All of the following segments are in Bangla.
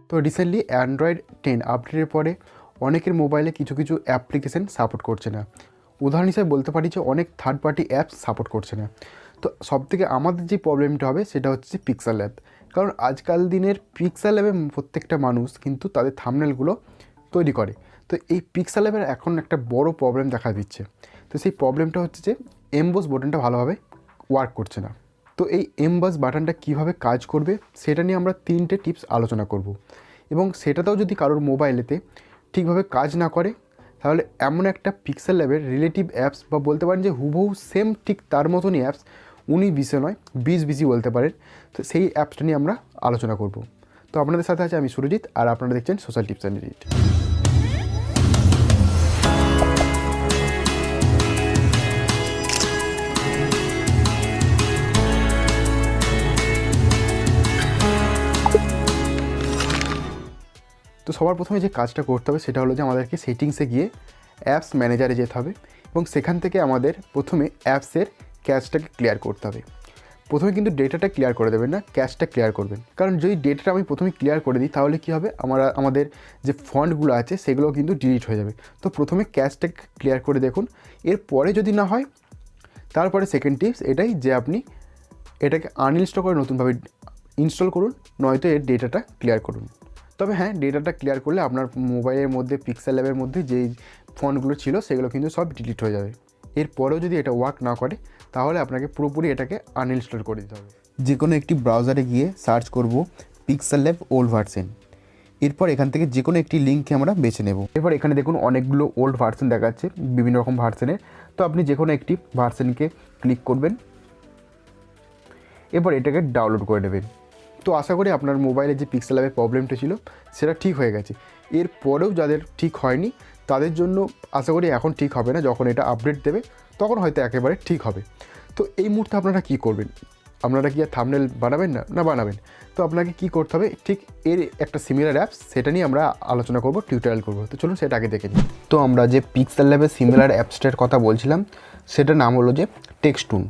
তো রিসেন্টলি অ্যান্ড্রয়েড 10 আপডেটের পরে অনেকের মোবাইলে কিছু কিছু অ্যাপ্লিকেশান সাপোর্ট করছে না। উদাহরণ হিসেবে বলতে পারি যে অনেক থার্ড পার্টি অ্যাপস সাপোর্ট করছে না। তো সবথেকে আমাদের যে প্রবলেমটা হবে সেটা হচ্ছে যে PixelLab। কারণ আজকাল দিনের PixelLab'ে প্রত্যেকটা মানুষ কিন্তু তাদের থাম্বনেলগুলো তৈরি করে। তো এই PixelLab'ের এখন একটা বড় প্রবলেম দেখা দিচ্ছে। তো সেই প্রবলেমটা হচ্ছে যে এমবস বাটনটা ভালোভাবে ওয়ার্ক করছে না। তো এই এমবস বাটনটা কীভাবে কাজ করবে সেটা নিয়ে আমরা 3টে টিপস আলোচনা করব। এবং সেটাতেও যদি কারোর মোবাইলেতে ঠিকভাবে কাজ না করে তাহলে এমন একটা PixelLab'ের রিলেটিভ অ্যাপস বা বলতে পারেন যে হুবহু সেম ঠিক তার মতনই অ্যাপস 19-20 নয় 20 বলতে পারেন। তো সেই অ্যাপসটা নিয়ে আমরা আলোচনা করব। তো আপনাদের সাথে আছে আমি সুরজিৎ, আর আপনারা দেখছেন সোশ্যাল টিপস অ্যান্ড এডিট। তো সবার প্রথমে যে কাজটা করতে হবে সেটা হলো যে আমাদেরকে সেটিংসে গিয়ে অ্যাপস ম্যানেজারে যেতে হবে এবং সেখান থেকে আমাদের প্রথমে অ্যাপসের ক্যাশটাকে ক্লিয়ার করতে হবে। প্রথমে কিন্তু ডেটাটা ক্লিয়ার করে দেবেন না, ক্যাশটা ক্লিয়ার করবেন। কারণ যদি ডেটাটা আমি প্রথমে ক্লিয়ার করে দিই তাহলে কী হবে, আমাদের যে ফন্টগুলো আছে সেগুলো কিন্তু ডিলিট হয়ে যাবে। তো প্রথমে ক্যাশটাকে ক্লিয়ার করে দেখুন। এরপরে যদি না হয় তারপরে সেকেন্ড টিপস এটাই যে আপনি এটাকে আনইনস্টল করে নতুনভাবে ইনস্টল করুন, নয়তো এর ডেটাটা ক্লিয়ার করুন। তবে হ্যাঁ, ডেটাটা ক্লিয়ার করলে আপনার মোবাইলের মধ্যে PixelLab'ের মধ্যে যেই ফন্টগুলো ছিল সেগুলো কিন্তু সব ডিলিট হয়ে যাবে। এরপরেও যদি এটা ওয়ার্ক না করে তাহলে আপনাকে পুরোপুরি এটাকে আনইনস্টল করে দিতে হবে। যে কোনো একটি ব্রাউজারে গিয়ে সার্চ করব PixelLab ওল্ড ভার্সন। এরপর এখান থেকে যে কোনো একটি লিঙ্ককে আমরা বেছে নেব। এরপর এখানে দেখুন অনেকগুলো ওল্ড ভার্সন দেখাচ্ছে, বিভিন্ন রকম ভার্সনের। তো আপনি যে কোনো একটি ভার্সনকে ক্লিক করবেন, এরপর এটাকে ডাউনলোড করে নেবেন। তো আশা করি আপনার মোবাইলে যে PixelLab'ের প্রবলেমটা ছিল সেটা ঠিক হয়ে গেছে। এরপরেও যাদের ঠিক হয়নি তাদের জন্য আশা করি এখন ঠিক হবে না, যখন এটা আপডেট দেবে তখন হয়তো একেবারে ঠিক হবে। তো এই মুহূর্তে আপনারা কী করবেন? আপনারা কি আর থাম্বনেল বানাবেন না বানাবেন? তো আপনাকে কী করতে হবে, ঠিক এর একটা সিমিলার অ্যাপস সেটা নিয়ে আমরা আলোচনা করব, টিউটোরিয়াল করব। তো চলুন সেটা আগে দেখে নিই। তো আমরা যে PixelLab'ের সিমিলার অ্যাপসটার কথা বলছিলাম সেটার নাম হলো যে textoon।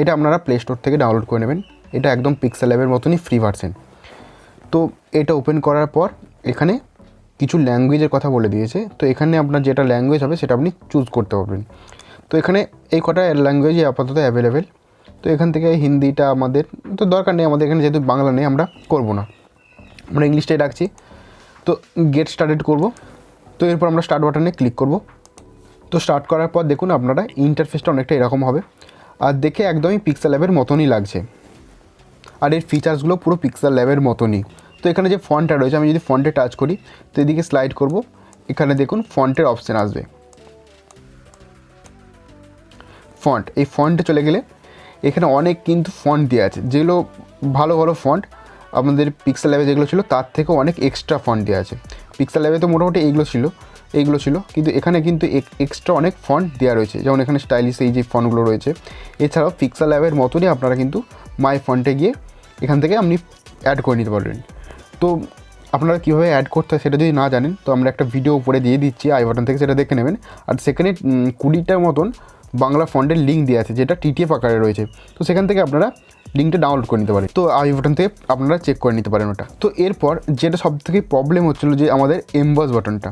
এটা আপনারা প্লে স্টোর থেকে ডাউনলোড করে নেবেন। এটা একদম PixelLab'ের মতনই ফ্রি ভার্সন। তো এটা ওপেন করার পর এখানে কিছু ল্যাঙ্গুয়েজের কথা বলে দিয়েছে। তো এখানে আপনার যেটা ল্যাঙ্গুয়েজ হবে সেটা আপনি চুজ করতে পারবেন। তো এখানে এই কটা ল্যাঙ্গুয়েজই আপাতত অ্যাভেলেবেল। তো এখান থেকে হিন্দিটা আমাদের তো দরকার নেই, আমাদের এখানে যেহেতু বাংলা নেই আমরা করব না, আমরা ইংলিশটাই রাখছি। তো গেট স্টার্টেড করব। তো এরপর আমরা স্টার্ট বাটনে ক্লিক করব। তো স্টার্ট করার পর দেখুন আপনারা ইন্টারফেসটা অনেকটা এরকম হবে, আর দেখে একদমই PixelLab'ের মতনই লাগছে, আর এর ফিচার্সগুলো পুরো PixelLab'ের মতনই। তো এখানে যে ফন্টটা রয়েছে, আমি যদি ফন্টে টাচ করি তো এদিকে স্লাইড করব, এখানে দেখুন ফন্টের অপশান আসবে। ফন্ট, এই ফন্টে চলে গেলে এখানে অনেক কিন্তু ফন্ট দেওয়া আছে, যেগুলো ভালো ভালো ফন্ট আমাদের PixelLab'ে যেগুলো ছিল তার থেকে অনেক এক্সট্রা ফন্ট দেওয়া আছে। PixelLab'ে তো মোটামুটি এইগুলো ছিল, কিন্তু এখানে কিন্তু এক্সট্রা অনেক ফন্ট দেওয়া রয়েছে। যেমন এখানে স্টাইলিশ এই যে ফন্টগুলো রয়েছে। এছাড়াও PixelLab'ের মতনই আপনারা কিন্তু মাই ফন্টে গিয়ে এখান থেকে আপনি অ্যাড করে নিতে পারবেন। তো আপনারা কীভাবে অ্যাড করতে হয় সেটা যদি না জানেন তো আমরা একটা ভিডিও উপরে দিয়ে দিচ্ছি আই বাটন থেকে, সেটা দেখে নেবেন। আর সেখানে 20টার মতন বাংলা ফন্টের লিঙ্ক দেওয়া আছে, যেটা TTF আকারে রয়েছে। তো সেখান থেকে আপনারা লিঙ্কটা ডাউনলোড করে নিতে পারেন। তো আই বাটন থেকে আপনারা চেক করে নিতে পারেন ওটা। তো এরপর যেটা সবথেকে প্রবলেম হচ্ছিলো যে আমাদের এমবস বাটনটা,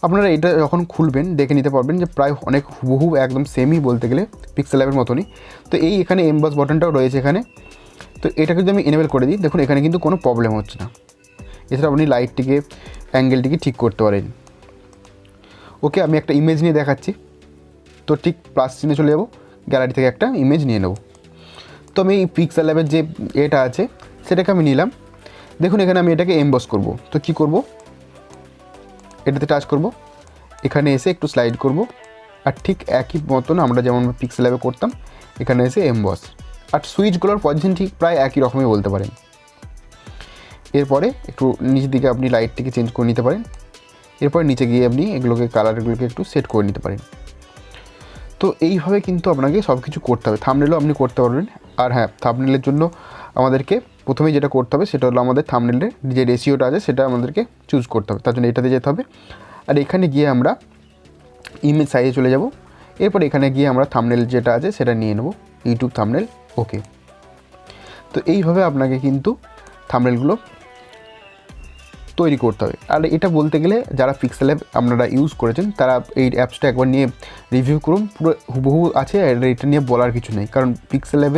আপনারা এটা যখন খুলবেন দেখে নিতে পারবেন যে প্রায় অনেক হুবহু একদম সেমই বলতে গেলে PixelLab'ের মতনই। তো এই এখানে এমবস বাটনটাও রয়েছে এখানে। তো এটাকে যদি আমি এনেবেল করে দিই, দেখুন এখানে কিন্তু কোনো প্রবলেম হচ্ছে না। এছাড়া আপনি লাইটটিকে অ্যাঙ্গেলটিকে ঠিক করতে পারেন। ওকে, আমি একটা ইমেজ নিয়ে দেখাচ্ছি। তো ঠিক প্লাস চিহ্নে চলে যাব, গ্যালারি থেকে একটা ইমেজ নিয়ে নেব। তো আমি এই PixelLab'ের যে এটা আছে সেটাকে আমি নিলাম। দেখুন এখানে আমি এটাকে এমবস করব। তো কি করব, এটাতে টাচ করব, এখানে এসে একটু স্লাইড করব, আর ঠিক একই মতন আমরা যেমন PixelLab'ে করতাম এখানে এসে এমবস। আর সুইচগুলোর পজিশন ঠিক প্রায় একই রকমই বলতে পারেন। এরপরে একটু নিচের দিকে আপনি লাইটটিকে চেঞ্জ করে নিতে পারেন। এরপরে নিচে গিয়ে আপনি কালারগুলোকে একটু সেট করে নিতে পারেন। তো এইভাবে কিন্তু আপনাকে সব কিছু করতে হবে। থাম্বনেলও আপনি করতে পারবেন। আর হ্যাঁ, থাম্বনেলের জন্য আমাদেরকে প্রথমেই যেটা করতে হবে সেটা হলো আমাদের থাম্বনেলের যে রেশিওটা আছে সেটা আমাদেরকে চুজ করতে হবে। তার জন্য এটাতে যেতে হবে, আর এখানে গিয়ে আমরা ইমেজ সাইজে চলে যাব। এরপর এখানে গিয়ে আমরা থাম্বনেল যেটা আছে সেটা নিয়ে নেব, ইউটিউব থাম্বনেল। ওকে, তো এইভাবে আপনাকে কিন্তু থাম্বনেলগুলো তৈরি করতে হবে। আর এটা বলতে গেলে যারা PixelLab আপনারা ইউজ করেছেন তারা এই অ্যাপসটা একবার নিয়ে রিভিউ করুন, পুরো হুবহু আছে, আর এটা নিয়ে বলার কিছু নেই। কারণ PixelLab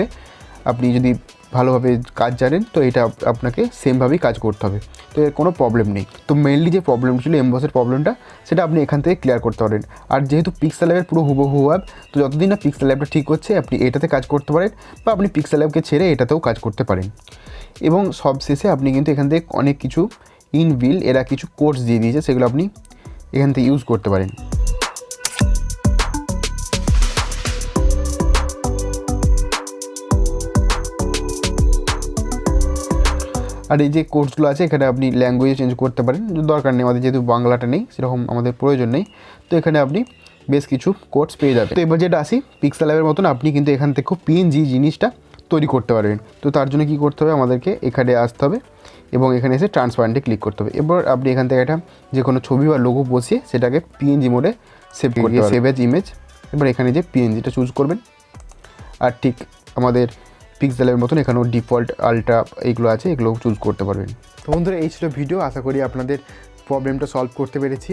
আপনি যদি ভালোভাবে কাজ জানেন তো এটা আপনাকে সেমভাবেই কাজ করতে হবে, তো এর কোনো প্রবলেম নেই। তো মেইনলি যে প্রবলেম ছিল এমবসের প্রবলেমটা, সেটা আপনি এখান থেকে ক্লিয়ার করতে পারেন। আর যেহেতু PixelLab পুরো হুবহু অ্যাপ, তো যতদিন না PixelLabটা ঠিক হচ্ছে আপনি এটাতে কাজ করতে পারেন, বা আপনি PixelLabকে ছেড়ে এটাতেও কাজ করতে পারেন। এবং সবশেষে আপনি কিন্তু এখান থেকে অনেক কিছু ইনবিল্ট এরা কিছু কোর্স দিয়ে দিয়েছে, সেগুলো আপনি এখান থেকে ইউজ করতে পারেন। আর এই যে কোর্সগুলো আছে এখানে আপনি ল্যাঙ্গুয়েজ চেঞ্জ করতে পারেন, দরকার নেই, আমাদের যেহেতু বাংলাটা নেই সেরকম আমাদের প্রয়োজন নেই, তো এখানে আপনি বেশ কিছু কোর্স পেয়ে যাবেন। তো এবার যেটা আসি, PixelLab'ের মতন আপনি কিন্তু এখান থেকে PNG জিনিসটা তৈরি করতে পারবেন। তো তার জন্য কী করতে হবে, আমাদেরকে এখানে আসতে হবে এবং এখানে এসে ট্রান্সপারেন্টে ক্লিক করতে হবে। এবার আপনি এখান থেকে একটা যে কোনো ছবি বা লোগো বসিয়ে সেটাকে PNG মোডে সেভ করতে হবে, সেভ অ্যাজ ইমেজ। এবার এখানে যে PNGটা চুজ করবেন, আর ঠিক আমাদের PixelLab'ের মতন এখানেও ডিফল্ট, আলট্রা এইগুলো আছে, এগুলো চুজ করতে পারবেন। তো বন্ধুরা এই ছিল ভিডিও, আশা করি আপনাদের প্রবলেমটা সলভ করতে পেরেছি।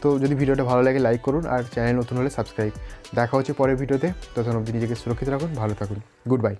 তো যদি ভিডিওটা ভালো লাগে লাইক করুন, আর চ্যানেল নতুন হলে সাবস্ক্রাইব। দেখা হচ্ছে পরের ভিডিওতে, তখন অবধি নিজেকে সুরক্ষিত রাখুন, ভালো থাকুন, গুড বাই।